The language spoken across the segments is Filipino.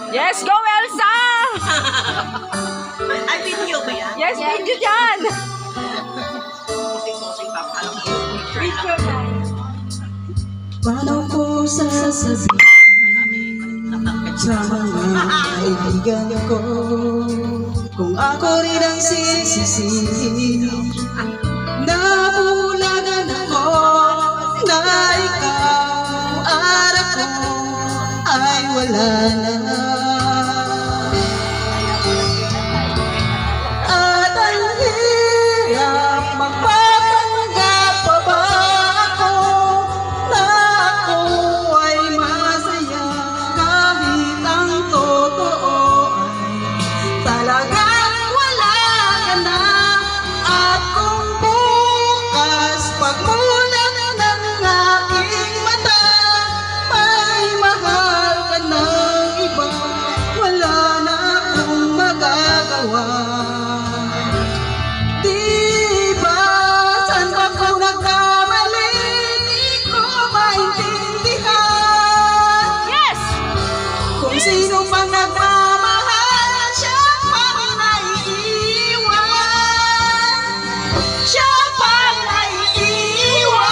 Yes, go Elsa! Ay, video ba yan? Yes, video dyan! Picture na. Paano ko sasabihin sa mga kaibigan ko kung ako rin ang sinisisi? Nabulagan ako na ikaw, araw ko ay wala na. At ang hirap magpapanggap pa ba ako na ako ay masaya kahit ang totoo ay talagang wala ka na. At kung bukas pagmulat ng aking mata may mahal ka ng iba, wala na akong magagawa. Diba, saan ba ko nagkamali? Di ko maintindihan. Yes! Kung sino pang nagmamahal, siya pang naiiwan. Siya pang naiiwan.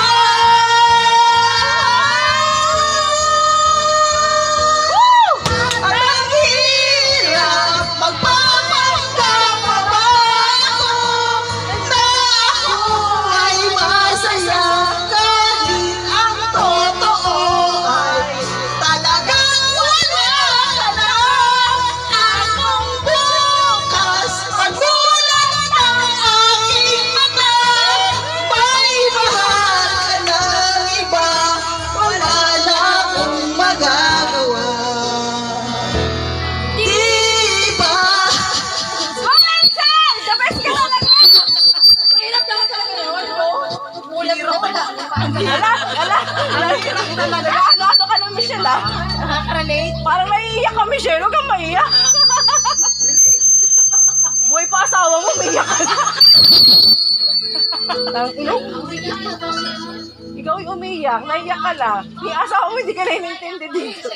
At ang hirap magpapanggap pa ba ako na ako ay masaya kahit ang totoo ay talagang wala ka na. At kung bukas pagmulat ng aking mata may mahal ka ng iba, wala na akong magagawa. Diba? Go Elsa! The best ka talaga! Mahirap naman talaga naman, oh. Mulat na pala. Ano ka ng Michelle, ah? Nakaka-relate. Parang naiiyak ka, Michelle. Huwag kang maiiyak. Buhay pa asawa mo, maiiyak ka na. Ikaw yung umiiyak, naiiyak ka lang. Yung asawa mo, hindi ka na inintindi dito.